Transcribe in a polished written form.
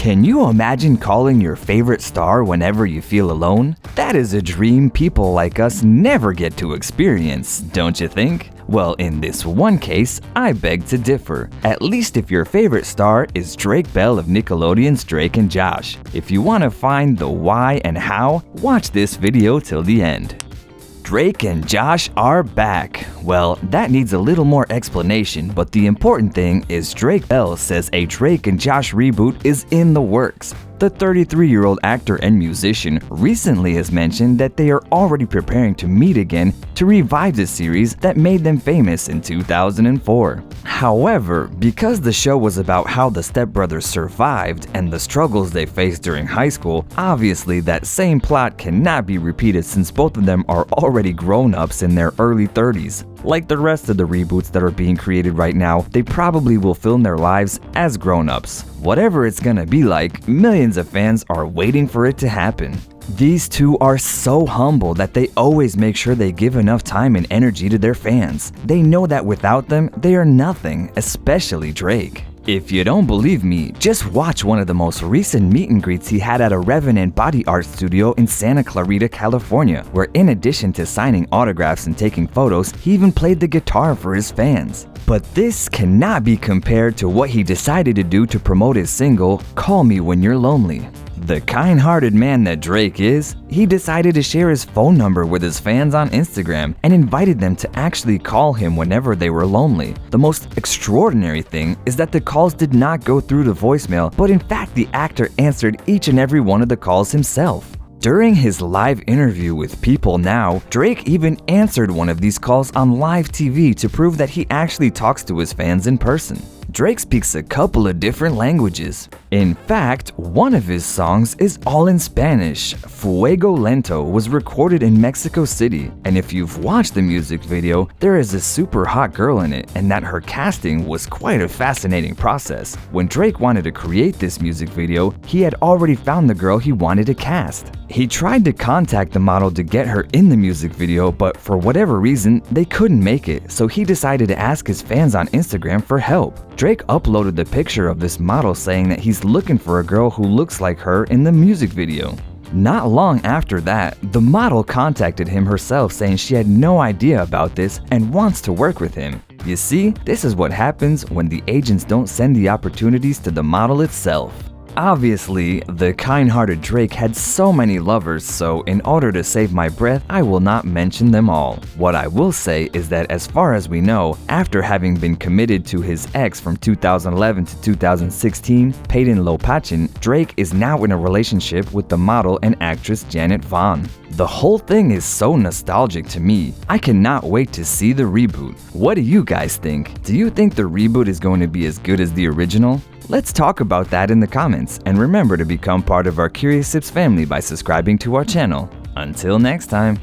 Can you imagine calling your favorite star whenever you feel alone? That is a dream people like us never get to experience, don't you think? Well, in this one case, I beg to differ. At least if your favorite star is Drake Bell of Nickelodeon's Drake and Josh. If you want to find the why and how, watch this video till the end. Drake and Josh are back. Well, that needs a little more explanation, but the important thing is Drake Bell says a Drake and Josh reboot is in the works. The 33-year-old actor and musician recently has mentioned that they are already preparing to meet again to revive the series that made them famous in 2004. However, because the show was about how the stepbrothers survived and the struggles they faced during high school, obviously that same plot cannot be repeated since both of them are already grown-ups in their early 30s. Like the rest of the reboots that are being created right now, they probably will film their lives as grown-ups. Whatever it's gonna be like, millions of fans are waiting for it to happen. These two are so humble that they always make sure they give enough time and energy to their fans. They know that without them, they are nothing, especially Drake. If you don't believe me, just watch one of the most recent meet and greets he had at a Revenant body art studio in Santa Clarita, California, where in addition to signing autographs and taking photos, he even played the guitar for his fans. But this cannot be compared to what he decided to do to promote his single, Call Me When You're Lonely. The kind-hearted man that Drake is, he decided to share his phone number with his fans on Instagram and invited them to actually call him whenever they were lonely. The most extraordinary thing is that the calls did not go through to voicemail, but in fact the actor answered each and every one of the calls himself. During his live interview with People Now, Drake even answered one of these calls on live TV to prove that he actually talks to his fans in person. Drake speaks a couple of different languages. In fact, one of his songs is all in Spanish. Fuego Lento was recorded in Mexico City, and if you've watched the music video, there is a super hot girl in it, and that her casting was quite a fascinating process. When Drake wanted to create this music video, he had already found the girl he wanted to cast. He tried to contact the model to get her in the music video, but for whatever reason, they couldn't make it, so he decided to ask his fans on Instagram for help. Drake uploaded the picture of this model saying that he's looking for a girl who looks like her in the music video. Not long after that, the model contacted him herself saying she had no idea about this and wants to work with him. You see, this is what happens when the agents don't send the opportunities to the model itself. Obviously, the kind-hearted Drake had so many lovers, so in order to save my breath, I will not mention them all. What I will say is that as far as we know, after having been committed to his ex from 2011 to 2016, Peyton Lopachin, Drake is now in a relationship with the model and actress Janet Vaughn. The whole thing is so nostalgic to me. I cannot wait to see the reboot. What do you guys think? Do you think the reboot is going to be as good as the original? Let's talk about that in the comments, and remember to become part of our Curious Sips family by subscribing to our channel. Until next time.